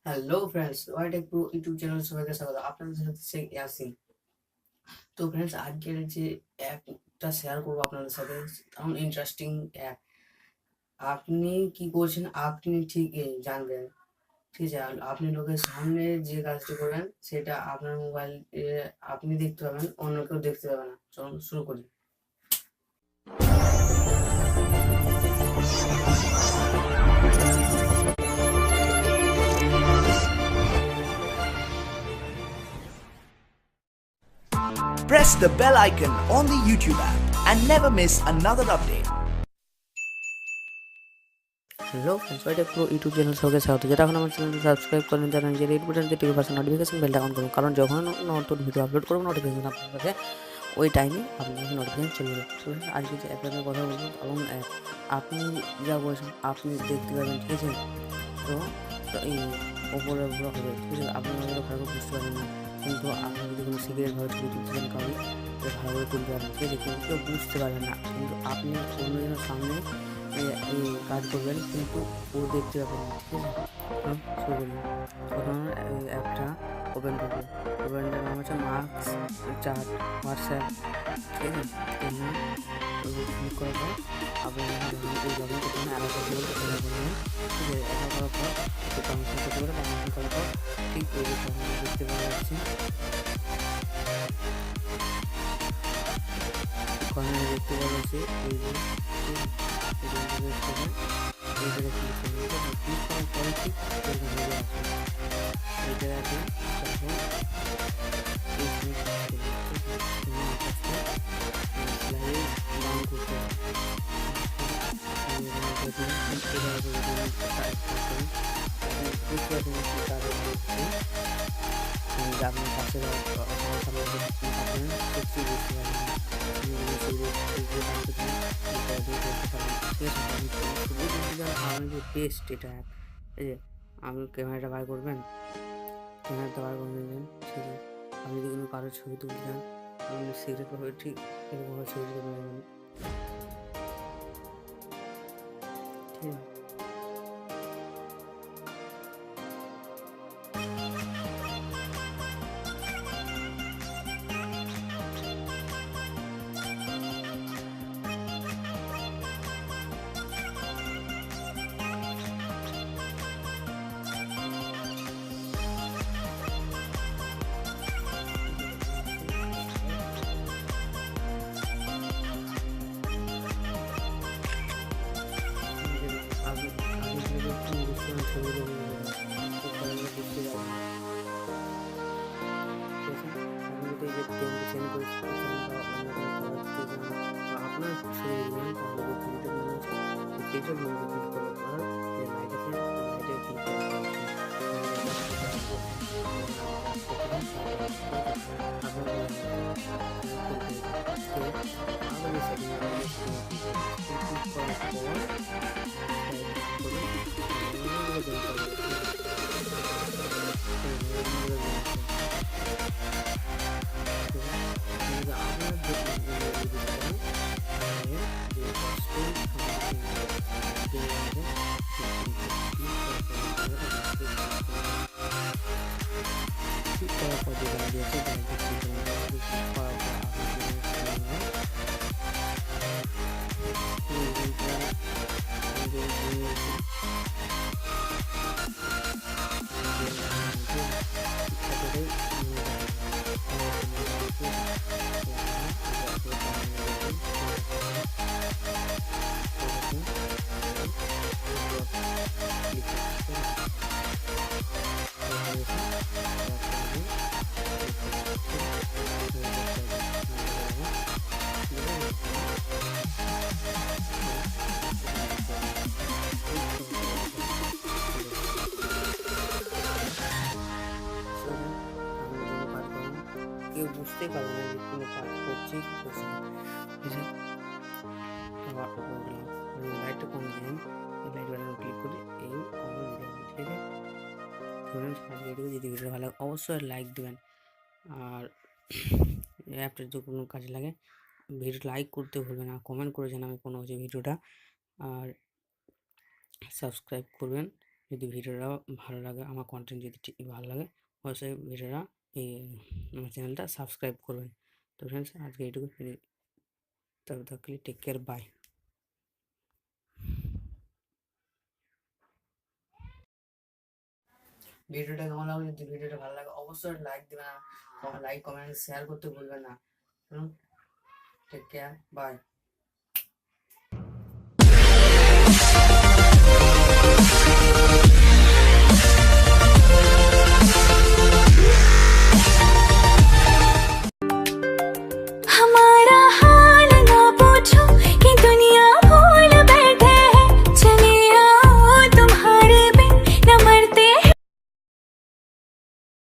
Hello friends, Ytech pro YouTube channel সবাইকে স্বাগত। আপনাদের সাথে সে ইয়াসিন। তো ফ্রেন্ডস, আজকের যে অ্যাপটা শেয়ার করবো আপনাদের সাথে, তেমন ইন্টারেস্টিং অ্যাপ। আপনি কি করছেন আপনি ঠিক জানবেন, ঠিক আছে? আর আপনি লোকের সামনে যে কাজটি করবেন সেটা আপনার মোবাইল আপনি দেখতে পাবেন, অন্য কেউ দেখতে পাবে না। চলুন শুরু করি। Press the bell icon on the YouTube app and never miss another update. Hello friends, Ytech pro YouTube channel সবাইকে স্বাগত। যেটা এখন আমার চ্যানেলটি সাবস্ক্রাইব করেন, জানেন যে রেড বাটনতে টিভি পাশে নোটিফিকেশন বেলটা অন করুন, কারণ যখন নতুন ভিডিও আপলোড করবো নোটিফিকেশন আপনার কাছে ওই টাইমে আপনার নোটিফিকেশন চলে যাবে। তো আজকে যে অ্যাপের কথা বলবো, এবং আপনি যা বলছেন আপনি দেখতে পাবেন, ঠিক আছে? তো এই ওপরে উপরে হবে, ঠিক আছে? আপনি হয়তো ভালো করে বুঝতে পারবেন না, কিন্তু আপনি যদি কোনো সিক্রেটভাবে ছবি তুলতে চান কাউকে, তো ভালো করে তুলতে পারবেন, ঠিক আছে? কিন্তু কেউ বুঝতে পারবেন না, কিন্তু আপনি অন্যজনের সামনে এই কাজ করবেন, কিন্তু ও দেখতে পাবেন না, ঠিক আছে? শুরু করবেন। তখন এই অ্যাপটা ওপেন করবেন। ওপেনটার নাম হচ্ছে মার্কস চার্ট হোয়াটসঅ্যাপ, ঠিক আছে? ক্লিক করার পর আপনি এই লগ ইন করতে অ্যালাউ করতে বলতে অ্যালাউ করবেন, ঠিক আছে? অ্যালাউ করার পর একটু পারমিশন করতে পারে, পারমিশন করার পর ঠিক এই যে সামনে দেখতে পাওয়া যাচ্ছে কর্নারে দেখতে পাওয়া যাচ্ছে এই যে এইটাকে ক্লিক করবেন। ক্লিক করার পরে ঠিক এখানে আসবে এইটা আছে, তখন ডাউন করতে হবে। আপনার পাশে বেস্ট এটা অ্যাপ। এই যে আপনি ক্যামেরাটা বার করবেন, ক্যামেরাটা বার করে নেবেন, ঠিক আছে? আপনি যদি কোনো কারোর ছবি তুলতে চান, আপনি সিক্রেটভাবে ঠিক এরকমভাবে ছবি তুলে নেবেন, ঠিক আছে? আপনার শরীরে তাহলে ছবিটা মনে হচ্ছে কিচোর মধ্যে ক্লিক করার পর যে লাইট আছে লাইটে ক্লিক কেউ বুঝতেই পারবে না যে কোনো কাজ করছে কি করছে না, ঠিক আছে? লাইটটা কম দিন, এই লাইট বাটনে ক্লিক করে এই কমে দিতে হবে, ঠিক আছে? ধরুন ভিডিও যদি ভিডিও ভালো লাগে অবশ্যই লাইক দেবেন, আর অ্যাপটা যদি কোনো কাজে লাগে ভিডিও লাইক করতে ভুলবেন না, কমেন্ট করে জানাবেন কোনো হচ্ছে ভিডিওটা, আর সাবস্ক্রাইব করবেন, যদি ভিডিওটা ভালো লাগে, আমার কন্টেন্ট যদি ঠিক ভালো লাগে, অবশ্যই ভিডিওটা এই আমার চ্যানেলটা সাবস্ক্রাইব করবেন। তো ফ্রেন্ডস, আজকে এইটুকু। তবে থাকলে টেক কেয়ার, বাই। ভিডিওটা কেমন লাগলো? যদি ভিডিওটা ভালো লাগে অবশ্যই লাইক দেবেন, লাইক কমেন্ট শেয়ার করতে ভুলবেন না। Take care, by.